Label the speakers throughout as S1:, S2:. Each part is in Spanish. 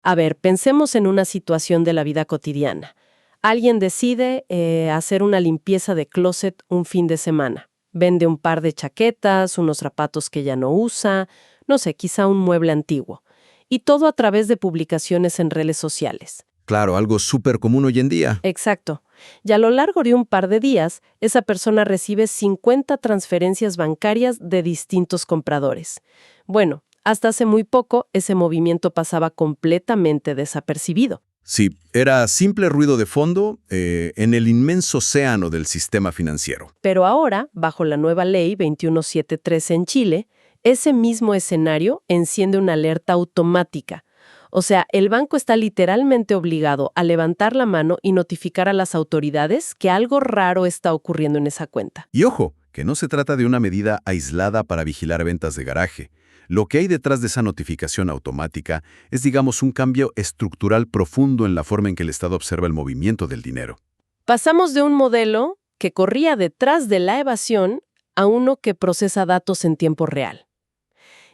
S1: A ver, pensemos en una situación de la vida cotidiana. Alguien decide hacer una limpieza de closet un fin de semana. Vende un par de chaquetas, unos zapatos que ya no usa, no sé, quizá un mueble antiguo. Y todo a través de publicaciones en redes sociales.
S2: Claro, algo súper común hoy en día.
S1: Exacto. Y a lo largo de un par de días, esa persona recibe 50 transferencias bancarias de distintos compradores. Bueno, hasta hace muy poco ese movimiento pasaba completamente desapercibido.
S2: Sí, era simple ruido de fondo en el inmenso océano del sistema financiero.
S1: Pero ahora, bajo la nueva ley 21713 en Chile, ese mismo escenario enciende una alerta automática. O sea, el banco está literalmente obligado a levantar la mano y notificar a las autoridades que algo raro está ocurriendo en esa cuenta.
S2: Y ojo, que no se trata de una medida aislada para vigilar ventas de garaje. Lo que hay detrás de esa notificación automática es, digamos, un cambio estructural profundo en la forma en que el Estado observa el movimiento del dinero.
S1: Pasamos de un modelo que corría detrás de la evasión a uno que procesa datos en tiempo real.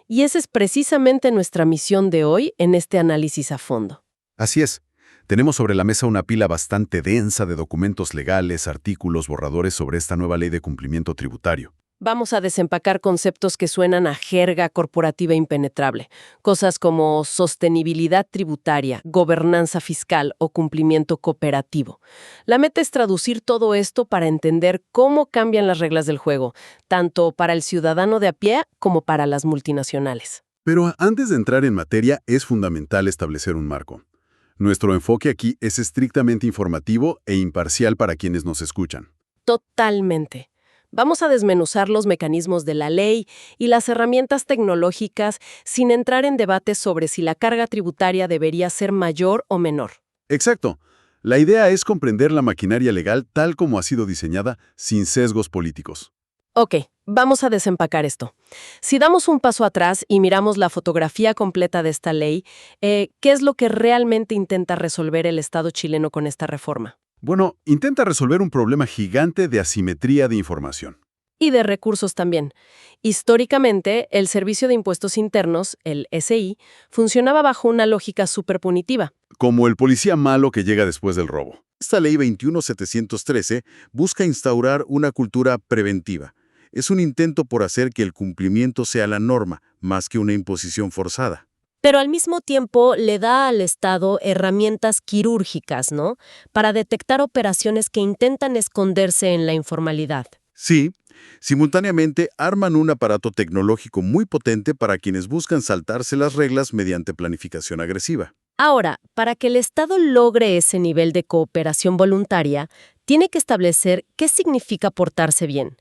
S1: Y esa es precisamente nuestra misión de hoy en este análisis a fondo.
S2: Así es. Tenemos sobre la mesa una pila bastante densa de documentos legales, artículos, borradores sobre esta nueva ley de cumplimiento tributario.
S1: Vamos a desempacar conceptos que suenan a jerga corporativa impenetrable, cosas como sostenibilidad tributaria, gobernanza fiscal o cumplimiento cooperativo. La meta es traducir todo esto para entender cómo cambian las reglas del juego, tanto para el ciudadano de a pie como para las multinacionales.
S3: Pero antes de entrar en materia, es fundamental establecer un marco. Nuestro enfoque aquí es estrictamente informativo e imparcial para quienes nos escuchan.
S1: Totalmente. Vamos a desmenuzar los mecanismos de la ley y las herramientas tecnológicas sin entrar en debates sobre si la carga tributaria debería ser mayor o menor.
S3: Exacto. La idea es comprender la maquinaria legal tal como ha sido diseñada, sin sesgos políticos.
S1: Ok, vamos a desempacar esto. Si damos un paso atrás y miramos la fotografía completa de esta ley, ¿qué es lo que realmente intenta resolver el Estado chileno con esta reforma?
S3: Bueno, intenta resolver un problema gigante de asimetría de información.
S1: Y de recursos también. Históricamente, el Servicio de Impuestos Internos, el SI, funcionaba bajo una lógica superpunitiva.
S3: Como el policía malo que llega después del robo. Esta ley 21713 busca instaurar una cultura preventiva. Es un intento por hacer que el cumplimiento sea la norma, más que una imposición forzada.
S4: Pero al mismo tiempo le da al Estado herramientas quirúrgicas, ¿no? Para detectar operaciones que intentan esconderse en la informalidad.
S3: Sí, simultáneamente arman un aparato tecnológico muy potente para quienes buscan saltarse las reglas mediante planificación agresiva.
S4: Ahora, para que el Estado logre ese nivel de cooperación voluntaria, tiene que establecer qué significa portarse bien.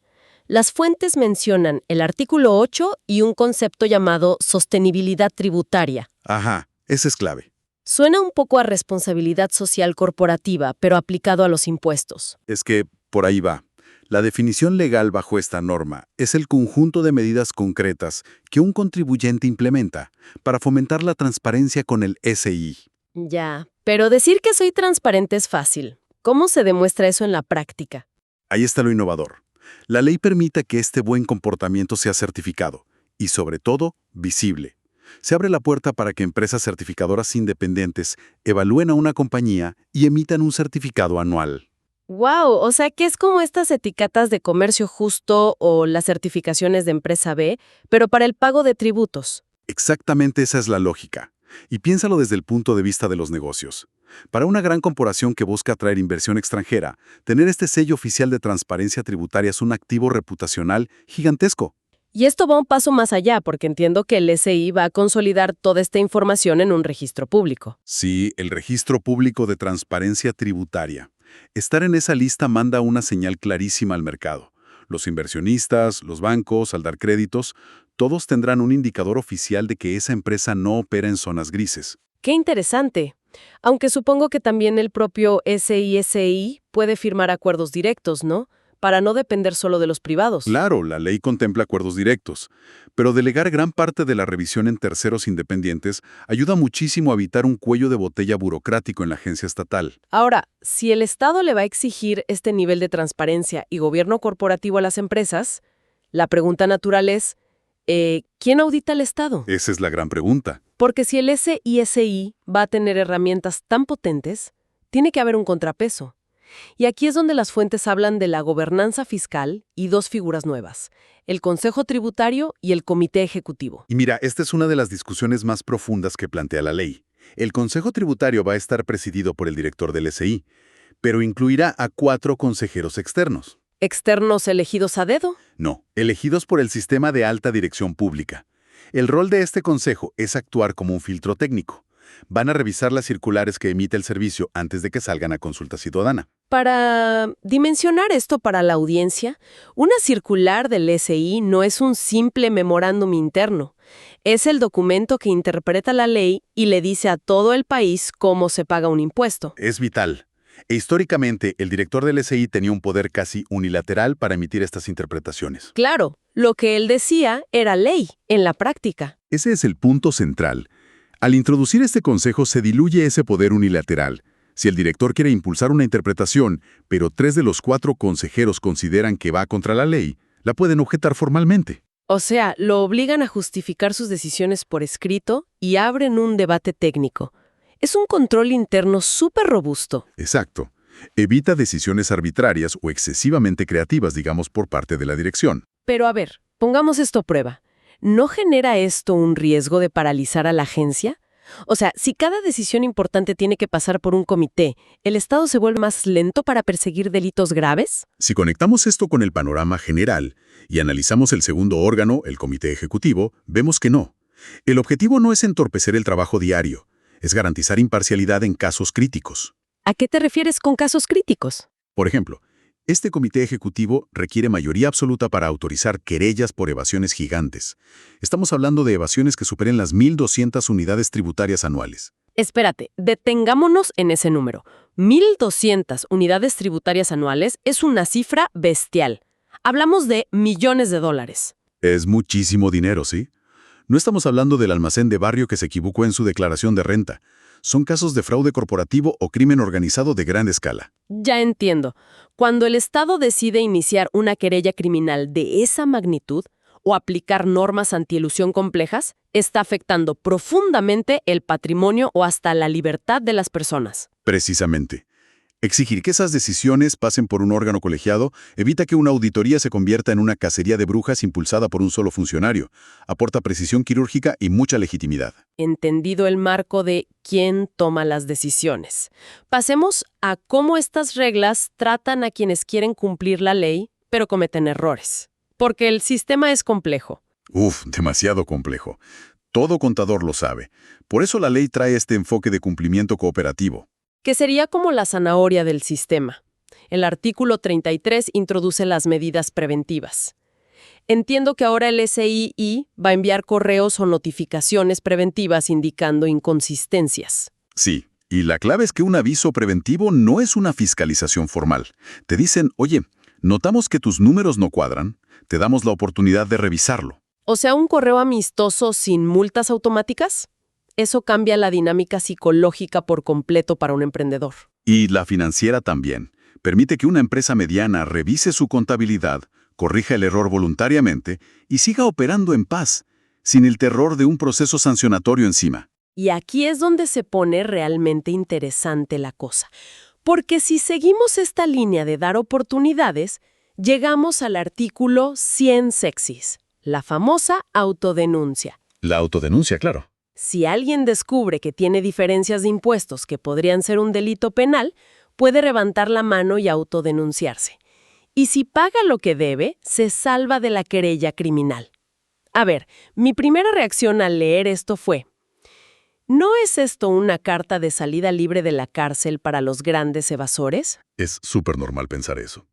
S4: Las fuentes mencionan el artículo 8 y un concepto llamado sostenibilidad tributaria.
S3: Ajá, ese es clave.
S4: Suena un poco a responsabilidad social corporativa, pero aplicado a los impuestos.
S3: Es que por ahí va. La definición legal bajo esta norma es el conjunto de medidas concretas que un contribuyente implementa para fomentar la transparencia con el SI.
S1: Ya, pero decir que soy transparente es fácil. ¿Cómo se demuestra eso en la práctica?
S3: Ahí está lo innovador. La ley permite que este buen comportamiento sea certificado y, sobre todo, visible. Se abre la puerta para que empresas certificadoras independientes evalúen a una compañía y emitan un certificado anual.
S1: ¡Wow! O sea que es como estas etiquetas de comercio justo o las certificaciones de empresa B, pero para el pago de tributos.
S3: Exactamente esa es la lógica. Y piénsalo desde el punto de vista de los negocios. Para una gran corporación que busca atraer inversión extranjera, tener este sello oficial de transparencia tributaria es un activo reputacional gigantesco.
S1: Y esto va un paso más allá, porque entiendo que el SI va a consolidar toda esta información en un registro público.
S3: Sí, el Registro Público de Transparencia Tributaria. Estar en esa lista manda una señal clarísima al mercado. Los inversionistas, los bancos, al dar créditos, todos tendrán un indicador oficial de que esa empresa no opera en zonas grises.
S1: ¡Qué interesante! Aunque supongo que también el propio SI puede firmar acuerdos directos, ¿no? Para no depender solo de los privados.
S3: Claro, la ley contempla acuerdos directos, pero delegar gran parte de la revisión en terceros independientes ayuda muchísimo a evitar un cuello de botella burocrático en la agencia estatal.
S1: Ahora, si el Estado le va a exigir este nivel de transparencia y gobierno corporativo a las empresas, la pregunta natural es, ¿quién audita al Estado?
S3: Esa es la gran pregunta.
S1: Porque si el SISI va a tener herramientas tan potentes, tiene que haber un contrapeso. Y aquí es donde las fuentes hablan de la gobernanza fiscal y dos figuras nuevas, el Consejo Tributario y el Comité Ejecutivo.
S3: Y mira, esta es una de las discusiones más profundas que plantea la ley. El Consejo Tributario va a estar presidido por el director del SI, pero incluirá a 4 consejeros externos.
S1: ¿Externos elegidos a dedo?
S3: No, elegidos por el sistema de alta dirección pública. El rol de este consejo es actuar como un filtro técnico. Van a revisar las circulares que emite el servicio antes de que salgan a consulta ciudadana.
S1: Para dimensionar esto para la audiencia, una circular del SI no es un simple memorándum interno. Es el documento que interpreta la ley y le dice a todo el país cómo se paga un impuesto.
S3: Es vital. E históricamente, el director del SI tenía un poder casi unilateral para emitir estas interpretaciones.
S1: Claro, lo que él decía era ley, en la práctica.
S3: Ese es el punto central. Al introducir este consejo se diluye ese poder unilateral. Si el director quiere impulsar una interpretación, pero 3 de los 4 consejeros consideran que va contra la ley, la pueden objetar formalmente.
S1: O sea, lo obligan a justificar sus decisiones por escrito y abren un debate técnico. Es un control interno súper robusto.
S3: Exacto. Evita decisiones arbitrarias o excesivamente creativas, digamos, por parte de la dirección.
S1: Pero a ver, pongamos esto a prueba. ¿No genera esto un riesgo de paralizar a la agencia? O sea, si cada decisión importante tiene que pasar por un comité, ¿el Estado se vuelve más lento para perseguir delitos graves?
S3: Si conectamos esto con el panorama general y analizamos el segundo órgano, el Comité Ejecutivo, vemos que no. El objetivo no es entorpecer el trabajo diario, es garantizar imparcialidad en casos críticos.
S1: ¿A qué te refieres con casos críticos?
S3: Por ejemplo, este comité ejecutivo requiere mayoría absoluta para autorizar querellas por evasiones gigantes. Estamos hablando de evasiones que superen las 1.200 unidades tributarias anuales.
S1: Espérate, detengámonos en ese número. 1.200 unidades tributarias anuales es una cifra bestial. Hablamos de millones de dólares.
S3: Es muchísimo dinero, ¿sí? No estamos hablando del almacén de barrio que se equivocó en su declaración de renta. Son casos de fraude corporativo o crimen organizado de gran escala.
S1: Ya entiendo. Cuando el Estado decide iniciar una querella criminal de esa magnitud o aplicar normas antielusión complejas, está afectando profundamente el patrimonio o hasta la libertad de las personas.
S3: Precisamente. Exigir que esas decisiones pasen por un órgano colegiado evita que una auditoría se convierta en una cacería de brujas impulsada por un solo funcionario. Aporta precisión quirúrgica y mucha legitimidad.
S1: Entendido el marco de quién toma las decisiones. Pasemos a cómo estas reglas tratan a quienes quieren cumplir la ley, pero cometen errores. Porque el sistema es complejo.
S3: Demasiado complejo. Todo contador lo sabe. Por eso la ley trae este enfoque de cumplimiento cooperativo.
S1: Que sería como la zanahoria del sistema. El artículo 33 introduce las medidas preventivas. Entiendo que ahora el SII va a enviar correos o notificaciones preventivas indicando inconsistencias.
S3: Sí, y la clave es que un aviso preventivo no es una fiscalización formal. Te dicen, oye, notamos que tus números no cuadran, te damos la oportunidad de revisarlo.
S1: O sea, un correo amistoso sin multas automáticas. Eso cambia la dinámica psicológica por completo para un emprendedor.
S3: Y la financiera también. Permite que una empresa mediana revise su contabilidad, corrija el error voluntariamente y siga operando en paz, sin el terror de un proceso sancionatorio encima.
S1: Y aquí es donde se pone realmente interesante la cosa. Porque si seguimos esta línea de dar oportunidades, llegamos al artículo 100 sexis, la famosa autodenuncia.
S3: La autodenuncia, claro.
S1: Si alguien descubre que tiene diferencias de impuestos que podrían ser un delito penal, puede levantar la mano y autodenunciarse. Y si paga lo que debe, se salva de la querella criminal. A ver, mi primera reacción al leer esto fue: ¿no es esto una carta de salida libre de la cárcel para los grandes evasores?
S3: Es súper normal pensar eso.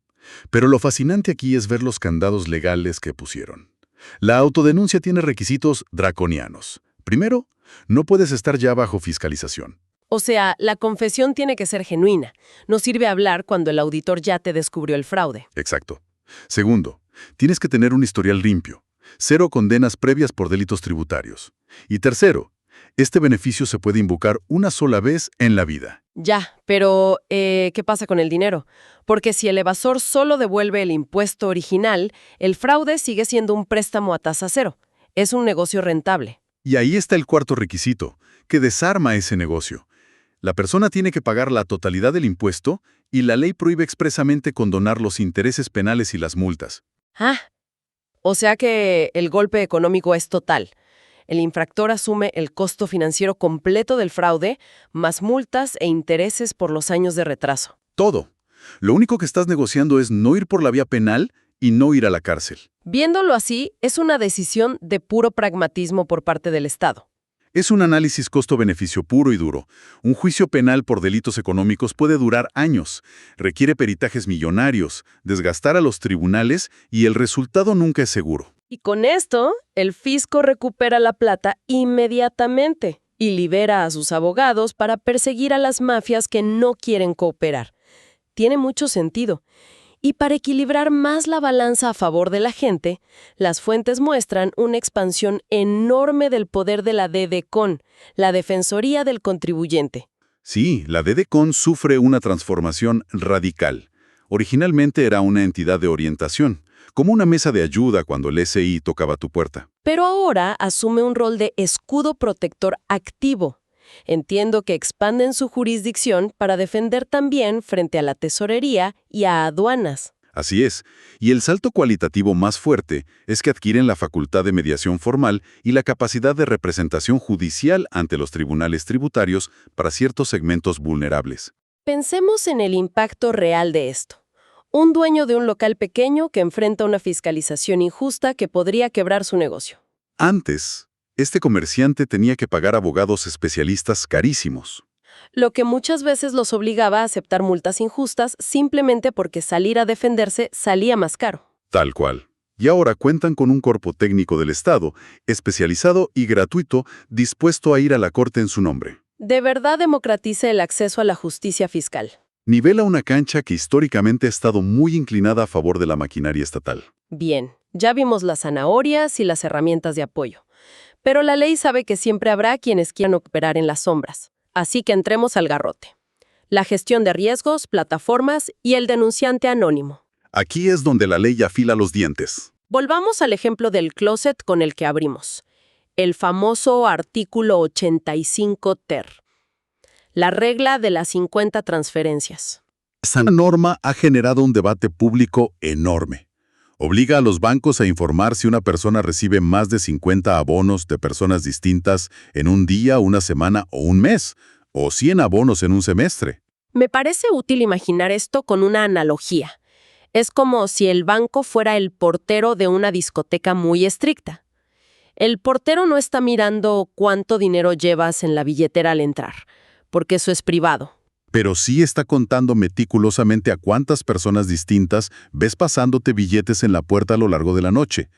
S3: Pero lo fascinante aquí es ver los candados legales que pusieron. La autodenuncia tiene requisitos draconianos. Primero, no puedes estar ya bajo fiscalización.
S1: O sea, la confesión tiene que ser genuina. No sirve hablar cuando el auditor ya te descubrió el fraude.
S3: Exacto. Segundo, tienes que tener un historial limpio. 0 condenas previas por delitos tributarios. Y tercero, este beneficio se puede invocar una sola vez en la vida.
S1: Ya, pero ¿qué pasa con el dinero? Porque si el evasor solo devuelve el impuesto original, el fraude sigue siendo un préstamo a tasa cero. Es un negocio rentable.
S3: Y ahí está el cuarto requisito, que desarma ese negocio. La persona tiene que pagar la totalidad del impuesto y la ley prohíbe expresamente condonar los intereses penales y las multas.
S1: Ah, o sea que el golpe económico es total. El infractor asume el costo financiero completo del fraude, más multas e intereses por los años de retraso.
S3: Todo. Lo único que estás negociando es no ir por la vía penal y no ir a la cárcel.
S1: Viéndolo así, es una decisión de puro pragmatismo por parte del Estado.
S3: Es un análisis costo-beneficio puro y duro. Un juicio penal por delitos económicos puede durar años, requiere peritajes millonarios, desgastar a los tribunales y el resultado nunca es seguro.
S1: Y con esto, el fisco recupera la plata inmediatamente y libera a sus abogados para perseguir a las mafias que no quieren cooperar. Tiene mucho sentido. Y para equilibrar más la balanza a favor de la gente, las fuentes muestran una expansión enorme del poder de la DDCON, la Defensoría del Contribuyente.
S3: Sí, la DDCON sufre una transformación radical. Originalmente era una entidad de orientación, como una mesa de ayuda cuando el SI tocaba tu puerta.
S1: Pero ahora asume un rol de escudo protector activo. Entiendo que expanden su jurisdicción para defender también frente a la tesorería y a aduanas.
S3: Así es, y el salto cualitativo más fuerte es que adquieren la facultad de mediación formal y la capacidad de representación judicial ante los tribunales tributarios para ciertos segmentos vulnerables.
S1: Pensemos en el impacto real de esto. Un dueño de un local pequeño que enfrenta una fiscalización injusta que podría quebrar su negocio.
S3: Antes, este comerciante tenía que pagar abogados especialistas carísimos.
S1: Lo que muchas veces los obligaba a aceptar multas injustas simplemente porque salir a defenderse salía más caro.
S3: Tal cual. Y ahora cuentan con un cuerpo técnico del Estado, especializado y gratuito, dispuesto a ir a la corte en su nombre.
S1: De verdad democratiza el acceso a la justicia fiscal.
S3: Nivela una cancha que históricamente ha estado muy inclinada a favor de la maquinaria estatal.
S1: Bien, ya vimos las zanahorias y las herramientas de apoyo. Pero la ley sabe que siempre habrá quienes quieran operar en las sombras. Así que entremos al garrote. La gestión de riesgos, plataformas y el denunciante anónimo.
S3: Aquí es donde la ley afila los dientes.
S1: Volvamos al ejemplo del closet con el que abrimos. El famoso artículo 85 ter. La regla de las 50 transferencias.
S3: Esa norma ha generado un debate público enorme. Obliga a los bancos a informar si una persona recibe más de 50 abonos de personas distintas en un día, una semana o un mes, o 100 abonos en un semestre.
S1: Me parece útil imaginar esto con una analogía. Es como si el banco fuera el portero de una discoteca muy estricta. El portero no está mirando cuánto dinero llevas en la billetera al entrar, porque eso es privado.
S3: Pero sí está contando meticulosamente a cuántas personas distintas ves pasándote billetes en la puerta a lo largo de la noche.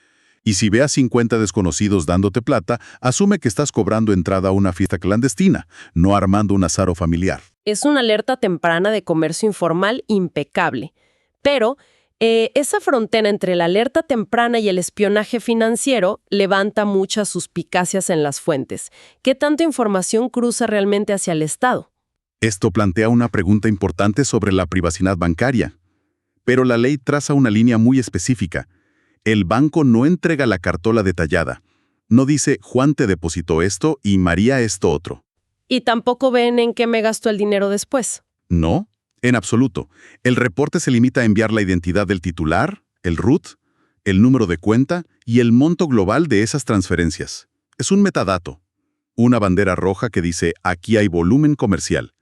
S3: Y si ve a 50 desconocidos dándote plata, asume que estás cobrando entrada a una fiesta clandestina, no armando un azaro familiar.
S1: Es una alerta temprana de comercio informal impecable. Pero esa frontera entre la alerta temprana y el espionaje financiero levanta muchas suspicacias en las fuentes. ¿Qué tanta información cruza realmente hacia el Estado?
S3: Esto plantea una pregunta importante sobre la privacidad bancaria. Pero la ley traza una línea muy específica. El banco no entrega la cartola detallada. No dice, Juan te depositó esto y María esto otro.
S1: Y tampoco ven en qué me gastó el dinero después.
S3: No, en absoluto. El reporte se limita a enviar la identidad del titular, el RUT, el número de cuenta y el monto global de esas transferencias. Es un metadato. Una bandera roja que dice, aquí hay volumen comercial.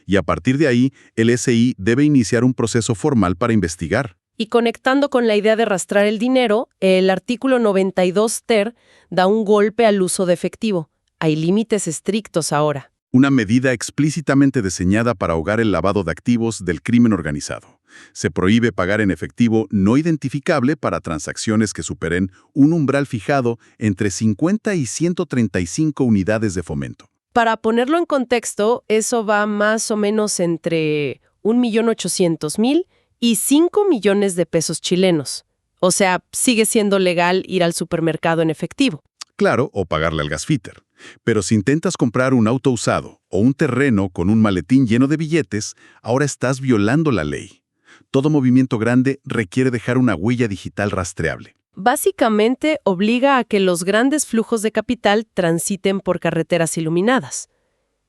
S3: Y a partir de ahí, el SI debe iniciar un proceso formal para investigar.
S1: Y conectando con la idea de rastrar el dinero, el artículo 92 ter da un golpe al uso de efectivo. Hay límites estrictos ahora.
S3: Una medida explícitamente diseñada para ahogar el lavado de activos del crimen organizado. Se prohíbe pagar en efectivo no identificable para transacciones que superen un umbral fijado entre 50 y 135 unidades de fomento.
S1: Para ponerlo en contexto, eso va más o menos entre 1.800.000 y 5 millones de pesos chilenos. O sea, sigue siendo legal ir al supermercado en efectivo.
S3: Claro, o pagarle al gasfitter. Pero si intentas comprar un auto usado o un terreno con un maletín lleno de billetes, ahora estás violando la ley. Todo movimiento grande requiere dejar una huella digital rastreable.
S1: Básicamente obliga a que los grandes flujos de capital transiten por carreteras iluminadas.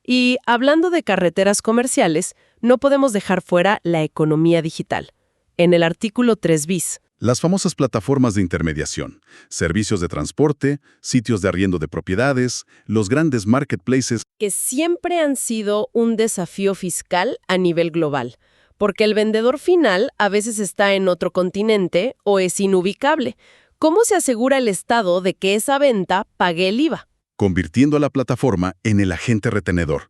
S1: Y hablando de carreteras comerciales, no podemos dejar fuera la economía digital. En el artículo 3 bis,
S3: Las famosas plataformas de intermediación, servicios de transporte, sitios de arriendo de propiedades, los grandes marketplaces.
S1: que siempre han sido un desafío fiscal a nivel global, porque el vendedor final a veces está en otro continente o es inubicable. ¿Cómo se asegura el Estado de que esa venta pague el IVA?
S3: Convirtiendo a la plataforma en el agente retenedor.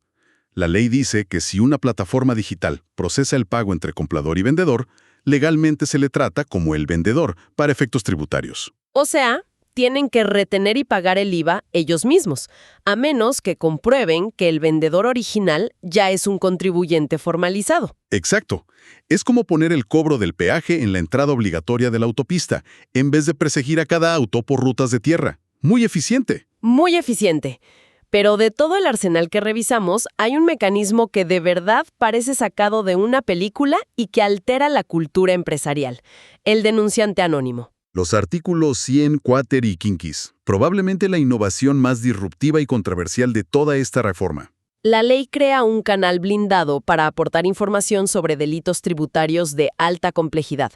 S3: La ley dice que si una plataforma digital procesa el pago entre comprador y vendedor, legalmente se le trata como el vendedor para efectos tributarios.
S1: O sea, tienen que retener y pagar el IVA ellos mismos, a menos que comprueben que el vendedor original ya es un contribuyente formalizado.
S3: Exacto. Es como poner el cobro del peaje en la entrada obligatoria de la autopista, en vez de perseguir a cada auto por rutas de tierra. Muy eficiente.
S1: Muy eficiente. Pero de todo el arsenal que revisamos, hay un mecanismo que de verdad parece sacado de una película y que altera la cultura empresarial: el denunciante anónimo.
S3: Los artículos 100, Quater y Quinquis, probablemente la innovación más disruptiva y controversial de toda esta reforma.
S1: La ley crea un canal blindado para aportar información sobre delitos tributarios de alta complejidad,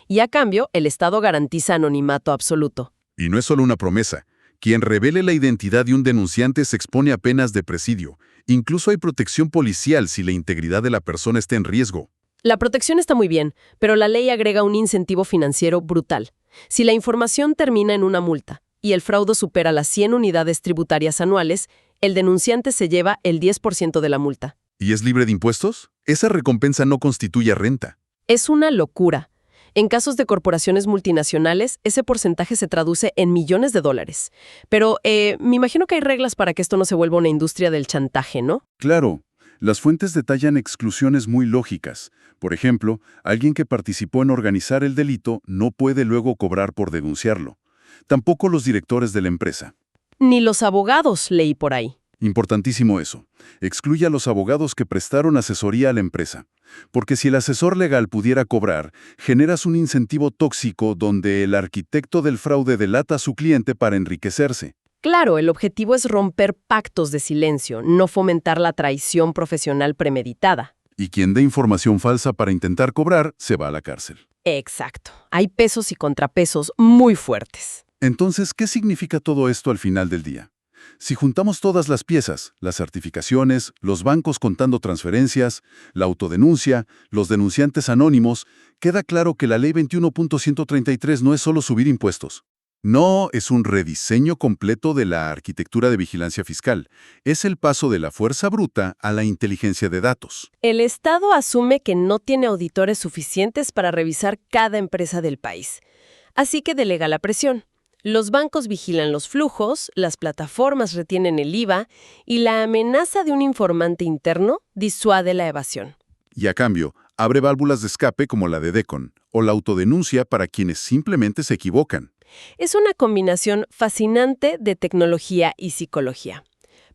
S1: y a cambio el Estado garantiza anonimato absoluto.
S3: Y no es solo una promesa. Quien revele la identidad de un denunciante se expone a penas de presidio. Incluso hay protección policial si la integridad de la persona está en riesgo.
S1: La protección está muy bien, pero la ley agrega un incentivo financiero brutal. Si la información termina en una multa y el fraude supera las 100 unidades tributarias anuales, el denunciante se lleva el 10% de la multa.
S3: ¿Y es libre de impuestos? Esa recompensa no constituye renta.
S1: Es una locura. En casos de corporaciones multinacionales, ese porcentaje se traduce en millones de dólares. Pero me imagino que hay reglas para que esto no se vuelva una industria del chantaje, ¿no?
S3: Claro, las fuentes detallan exclusiones muy lógicas. Por ejemplo, alguien que participó en organizar el delito no puede luego cobrar por denunciarlo. Tampoco los directores de la empresa.
S1: Ni los abogados, leí por ahí.
S3: Importantísimo eso. Excluye a los abogados que prestaron asesoría a la empresa. Porque si el asesor legal pudiera cobrar, generas un incentivo tóxico donde el arquitecto del fraude delata a su cliente para enriquecerse.
S1: Claro, el objetivo es romper pactos de silencio, no fomentar la traición profesional premeditada.
S3: Y quien dé información falsa para intentar cobrar, se va a la cárcel.
S1: Exacto. Hay pesos y contrapesos muy fuertes.
S3: Entonces, ¿qué significa todo esto al final del día? Si juntamos todas las piezas, las certificaciones, los bancos contando transferencias, la autodenuncia, los denunciantes anónimos, queda claro que la Ley 21.133 no es solo subir impuestos. No, es un rediseño completo de la arquitectura de vigilancia fiscal. Es el paso de la fuerza bruta a la inteligencia de datos.
S1: El Estado asume que no tiene auditores suficientes para revisar cada empresa del país. Así que delega la presión. Los bancos vigilan los flujos, las plataformas retienen el IVA y la amenaza de un informante interno disuade la evasión.
S3: Y a cambio, abre válvulas de escape como la de Decon, o la autodenuncia para quienes simplemente se equivocan.
S1: Es una combinación fascinante de tecnología y psicología.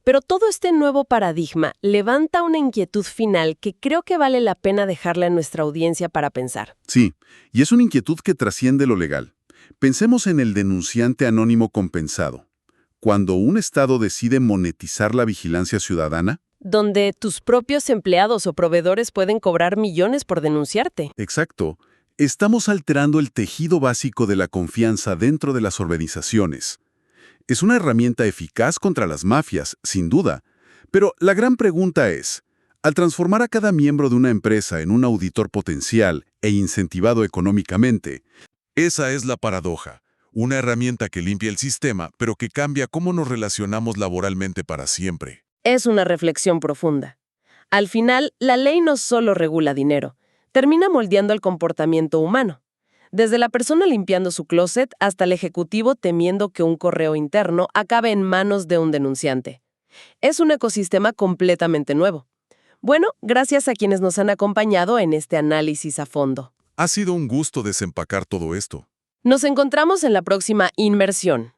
S1: Pero todo este nuevo paradigma levanta una inquietud final que creo que vale la pena dejarle a nuestra audiencia para pensar.
S3: Sí, y es una inquietud que trasciende lo legal. Pensemos en el denunciante anónimo compensado. Cuando un Estado decide monetizar la vigilancia ciudadana,
S1: Donde tus propios empleados o proveedores pueden cobrar millones por denunciarte.
S3: exacto, estamos alterando el tejido básico de la confianza dentro de las organizaciones. Es una herramienta eficaz contra las mafias, sin duda. Pero la gran pregunta es, al transformar a cada miembro de una empresa en un auditor potencial e incentivado económicamente, esa es la paradoja. Una herramienta que limpia el sistema, pero que cambia cómo nos relacionamos laboralmente para siempre.
S1: Es una reflexión profunda. Al final, la ley no solo regula dinero, termina moldeando el comportamiento humano. Desde la persona limpiando su closet hasta el ejecutivo temiendo que un correo interno acabe en manos de un denunciante. Es un ecosistema completamente nuevo. Bueno, gracias a quienes nos han acompañado en este análisis a fondo.
S3: Ha sido un gusto desempacar todo esto.
S1: Nos encontramos en la próxima Inmersión.